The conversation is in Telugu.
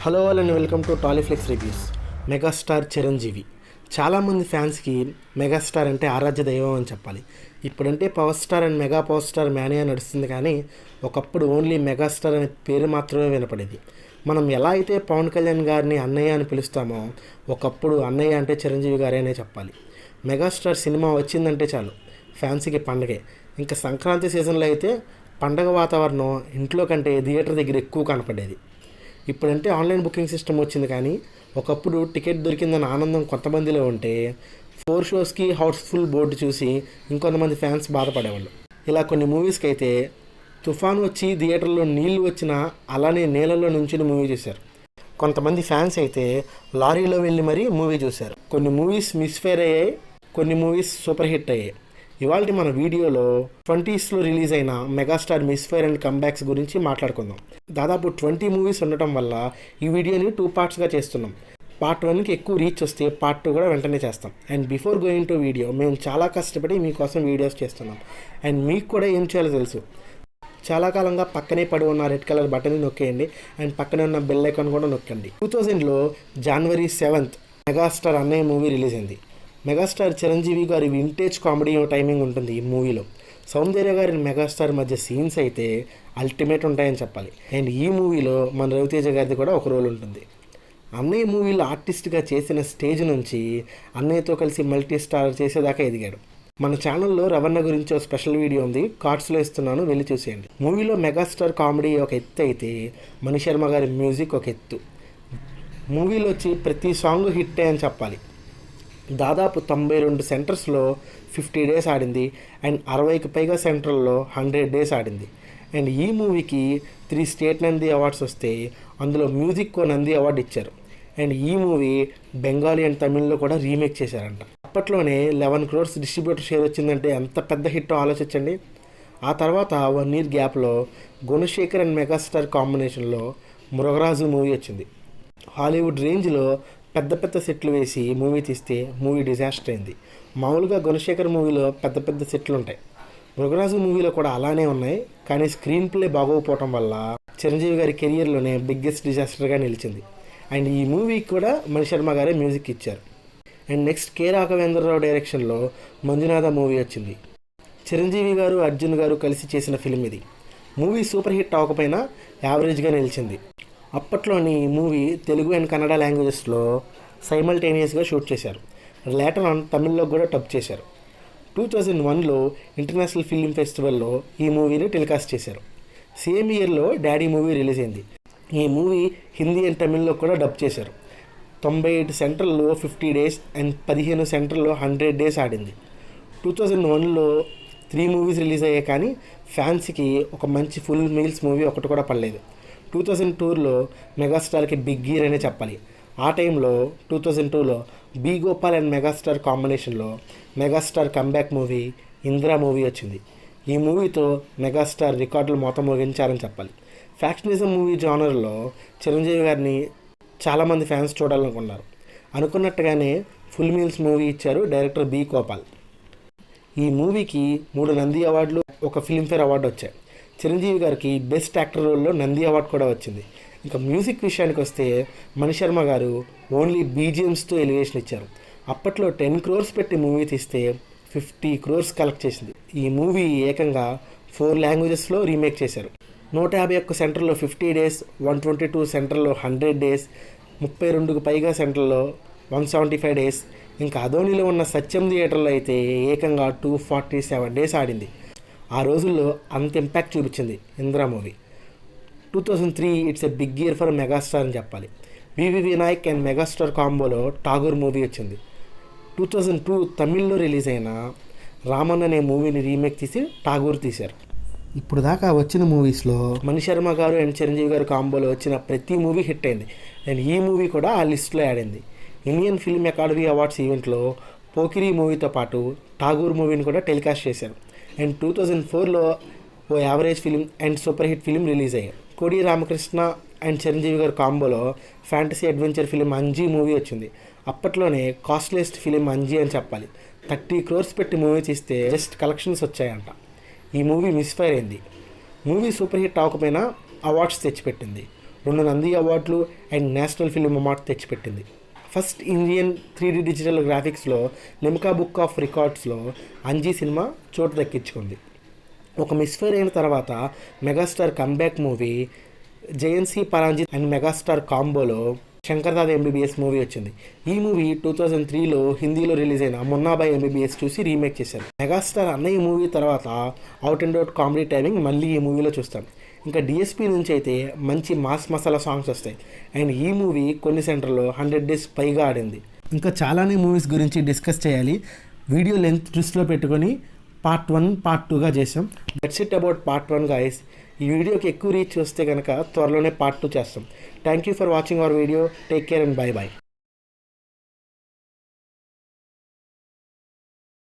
Hello all and welcome to tollyflix reviews. Megastar Chiranjeevi. చాలామంది ఫ్యాన్స్కి మెగాస్టార్ అంటే ఆరాధ్య దైవం అని చెప్పాలి. ఇప్పుడంటే power star and mega power star mania నడుస్తుంది, కానీ ఒకప్పుడు ఓన్లీ మెగాస్టార్ అనే పేరు మాత్రమే వినపడేది. మనం ఎలా అయితే పవన్ కళ్యాణ్ గారిని అన్నయ్య అని పిలుస్తామో, ఒకప్పుడు అన్నయ్య అంటే చిరంజీవి గారే అనే చెప్పాలి. మెగాస్టార్ సినిమా వచ్చిందంటే చాలు ఫ్యాన్స్కి పండగే. ఇంకా సంక్రాంతి సీజన్లో అయితే పండగ వాతావరణం ఇంట్లో కంటే థియేటర్ దగ్గర ఎక్కువ కనపడేది. ఇప్పుడంటే ఆన్లైన్ బుకింగ్ సిస్టమ్ వచ్చింది, కానీ ఒకప్పుడు టికెట్ దొరికిందన్న ఆనందం కొంతమందిలో ఉంటే 4 షోస్కి హౌస్ఫుల్ బోర్డు చూసి ఇంకొంతమంది ఫ్యాన్స్ బాధపడేవాళ్ళు. ఇలా కొన్ని మూవీస్కి అయితే తుఫాను వచ్చి థియేటర్లో నీళ్లు వచ్చినా అలానే నీళ్ళలో నుంచి మూవీ చూశారు. కొంతమంది ఫ్యాన్స్ అయితే లారీలో వెళ్ళి మరీ మూవీ చూశారు. కొన్ని మూవీస్ మిస్ఫైర్ అయ్యాయి, కొన్ని మూవీస్ సూపర్ హిట్ అయ్యాయి. ఇవాళ మన వీడియోలో 20స్లో రిలీజ్ అయిన మెగాస్టార్ మిస్ఫైర్ అండ్ కంబ్యాక్స్ గురించి మాట్లాడుకుందాం. దాదాపు 20 మూవీస్ ఉండటం వల్ల ఈ వీడియోని 2 పార్ట్స్గా చేస్తున్నాం. పార్ట్ 1కి ఎక్కువ రీచ్ వస్తే పార్ట్ 2 కూడా వెంటనే చేస్తాం. And before going to video, మేము చాలా కష్టపడి మీకోసం వీడియోస్ చేస్తున్నాం. అండ్ మీకు కూడా ఏం చేయాలో తెలుసు. చాలా కాలంగా పక్కనే పడి ఉన్న రెడ్ కలర్ బటన్ని నొక్కేయండి అండ్ పక్కనే ఉన్న బెల్ ఐకాన్ కూడా నొక్కండి. 2000లో January 7th megastar Annayya movie release అయింది. మెగాస్టార్ చిరంజీవి గారి వింటేజ్ కామెడీ టైమింగ్ ఉంటుంది ఈ మూవీలో. సౌందర్య గారి మెగాస్టార్ మధ్య సీన్స్ అయితే అల్టిమేట్ ఉంటాయని చెప్పాలి. అండ్ ఈ మూవీలో మన రవితేజ గారిది కూడా ఒక రోల్ ఉంటుంది. అన్నయ్య మూవీలో ఆర్టిస్ట్గా చేసిన స్టేజ్ నుంచి అన్నయ్యతో కలిసి మల్టీ స్టార్ చేసేదాకా ఎదిగాడు. మన ఛానల్లో రవణ గురించి ఒక స్పెషల్ వీడియో ఉంది, కార్డ్స్లో ఇస్తున్నాను, వెళ్ళి చూసేయండి. మూవీలో మెగాస్టార్ కామెడీ ఒక ఎత్తు అయితే మణిశర్మ గారి మ్యూజిక్ ఒక ఎత్తు. మూవీలో వచ్చి ప్రతి సాంగ్ హిట్టే అని చెప్పాలి. దాదాపు 92 సెంటర్స్లో 50 డేస్ ఆడింది అండ్ 60కి పైగా సెంటర్లో 100 డేస్ ఆడింది. అండ్ ఈ మూవీకి 3 స్టేట్ నంది అవార్డ్స్ వస్తే అందులో మ్యూజిక్ నంది అవార్డు ఇచ్చారు. అండ్ ఈ మూవీ బెంగాలీ అండ్ తమిళ్లో కూడా రీమేక్ చేశారంట. అప్పట్లోనే 11 crores డిస్ట్రిబ్యూటర్ షేర్ వచ్చిందంటే ఎంత పెద్ద హిట్ ఆలోచించండి. ఆ తర్వాత 1 year గ్యాప్లో గుణశేఖర్ అండ్ మెగాస్టార్ కాంబినేషన్లో మృగరాజు మూవీ వచ్చింది. హాలీవుడ్ రేంజ్లో పెద్ద పెద్ద సెట్లు వేసి మూవీ తీస్తే మూవీ డిజాస్టర్ అయింది. మామూలుగా గుణశేఖర్ మూవీలో పెద్ద పెద్ద సెట్లు ఉంటాయి, మృగరాజు మూవీలో కూడా అలానే ఉన్నాయి, కానీ స్క్రీన్ ప్లే బాగోకపోవటం వల్ల చిరంజీవి గారి కెరియర్లోనే బిగ్గెస్ట్ డిజాస్టర్గా నిలిచింది. అండ్ ఈ మూవీకి కూడా మణిశర్మ గారే మ్యూజిక్ ఇచ్చారు. అండ్ నెక్స్ట్ కె రాఘవేంద్రరావు డైరెక్షన్లో మంజునాథ మూవీ వచ్చింది. చిరంజీవి గారు అర్జున్ గారు కలిసి చేసిన ఫిలిం ఇది. మూవీ సూపర్ హిట్ అవ్వకపోయినా యావరేజ్గా నిలిచింది. అప్పట్లోని ఈ మూవీ తెలుగు అండ్ కన్నడ లాంగ్వేజెస్లో సైమల్టేనియస్గా షూట్ చేశారు. లేటర్ ఆన్ తమిళ్లో కూడా డబ్ చేశారు. 2001లో ఇంటర్నేషనల్ ఫిల్మ్ ఫెస్టివల్లో ఈ మూవీని టెలికాస్ట్ చేశారు. సేమ్ ఇయర్లో డాడీ మూవీ రిలీజ్ అయింది. ఈ మూవీ హిందీ అండ్ తమిళ్లో కూడా డబ్ చేశారు. 98 సెంటర్లో 50 డేస్ అండ్ 15 సెంటర్లో 100 డేస్ ఆడింది. 2001లో 3 మూవీస్ రిలీజ్ అయ్యాయి, కానీ ఫ్యాన్స్కి ఒక మంచి ఫుల్ మీల్స్ మూవీ ఒకటి కూడా పడలేదు. 2002లో మెగాస్టార్కి బిగ్ ఇయర్ అనే చెప్పాలి. ఆ టైంలో 2002లో బి గోపాల్ అండ్ మెగాస్టార్ కాంబినేషన్లో megastar comeback movie Indira movie వచ్చింది. ఈ మూవీతో మెగాస్టార్ రికార్డులు మొత్తం మోగించారని చెప్పాలి. ఫ్యాక్షనిజం మూవీ జానర్లో చిరంజీవి గారిని చాలామంది ఫ్యాన్స్ చూడాలనుకున్నారు. అనుకున్నట్టుగానే ఫుల్ మీల్స్ మూవీ ఇచ్చారు డైరెక్టర్ బి గోపాల్. ఈ మూవీకి 3 నంది అవార్డులు, ఒక ఫిల్మ్ఫేర్ అవార్డు వచ్చాయి. చిరంజీవి గారికి బెస్ట్ యాక్టర్ రోల్లో నంది అవార్డు కూడా వచ్చింది. ఇంకా మ్యూజిక్ విషయానికి వస్తే మణిశర్మ గారు ఓన్లీ బీజిఎమ్స్తో ఎలివేషన్ ఇచ్చారు. అప్పట్లో 10 crores పెట్టి మూవీ తీస్తే 50 crores కలెక్ట్ చేసింది. ఈ మూవీ ఏకంగా 4 లాంగ్వేజెస్లో రీమేక్ చేశారు. 151 సెంటర్లో 50 డేస్, 122 సెంటర్లో 100 డేస్, 32కు పైగా సెంటర్లో 175 డేస్. ఇంకా అదోనిలో ఉన్న సత్యం థియేటర్లో అయితే ఏకంగా 247 డేస్ ఆడింది. ఆ రోజుల్లో అంత ఇంపాక్ట్ చూపించింది Indira movie. 2003 it's a big year for megastar అని చెప్పాలి. వివి వినాయక్ అండ్ మెగాస్టార్ కాంబోలో ఠాగూర్ మూవీ వచ్చింది. 2002 తమిళ్లో రిలీజ్ అయిన రామన్ అనే మూవీని రీమేక్ తీసి ఠాగూర్ తీశారు. ఇప్పుడు దాకా వచ్చిన మూవీస్లో మణిశర్మ గారు అండ్ చిరంజీవి గారు కాంబోలో వచ్చిన ప్రతి మూవీ హిట్ అయింది. అండ్ ఈ మూవీ కూడా ఆ లిస్ట్లో యాడ్ అయింది. ఇండియన్ ఫిల్మ్ అకాడమీ అవార్డ్స్ ఈవెంట్లో పోకిరి మూవీతో పాటు ఠాగూర్ మూవీని కూడా టెలికాస్ట్ చేశారు. అండ్ 2004లో ఓ average film and super hit film release అయ్యాయి. కోడి రామకృష్ణ అండ్ చిరంజీవి గారి కాంబోలో fantasy adventure film Anji movie వచ్చింది. అప్పట్లోనే కాస్ట్లెస్ట్ ఫిలిం అంజీ అని చెప్పాలి. 30 crores పెట్టి మూవీ తీస్తే జస్ట్ కలెక్షన్స్ వచ్చాయంట. ఈ మూవీ మిస్ఫైర్ అయింది. మూవీ సూపర్ హిట్ అవ్వకపోయినా అవార్డ్స్ తెచ్చిపెట్టింది. 2 నంది అవార్డులు అండ్ నేషనల్ ఫిల్మ్ అవార్డు తెచ్చిపెట్టింది. ఫస్ట్ ఇండియన్ 3D డిజిటల్ గ్రాఫిక్స్లో లిమ్కా బుక్ ఆఫ్ రికార్డ్స్లో అంజీ సినిమా చోటు దక్కించుకుంది. ఒక మిస్ఫైర్ అయిన తర్వాత megastar comeback movie JNC Paranjit and megastar కాంబోలో శంకర్దాద ఎంబీబీఎస్ మూవీ వచ్చింది. ఈ మూవీ 2003లో హిందీలో రిలీజ్ అయిన మున్నాబాయ్ ఎంబీబీఎస్ చూసి రీమేక్ చేశారు. మెగాస్టార్ అన్నయ్య మూవీ తర్వాత out and out comedy timing మళ్ళీ ఈ మూవీలో చూస్తాం. ఇంకా డిఎస్పీ నుంచి అయితే మంచి మాస్ మసాలా సాంగ్స్ వస్తాయి. అండ్ ఈ మూవీ కొన్ని సెంటర్లో 100 days పైగా ఆడింది. ఇంకా చాలానే మూవీస్ గురించి డిస్కస్ చేయాలి. వీడియో లెంత్ దృష్టిలో పెట్టుకొని పార్ట్ 1 పార్ట్ 2గా చేసాం. That's it about part 1 guys. ఈ వీడియోకి ఎక్కువ రీచ్ వస్తే కనుక త్వరలోనే పార్ట్ 2 చేస్తాం. Thank you for watching our video. Take care and by by.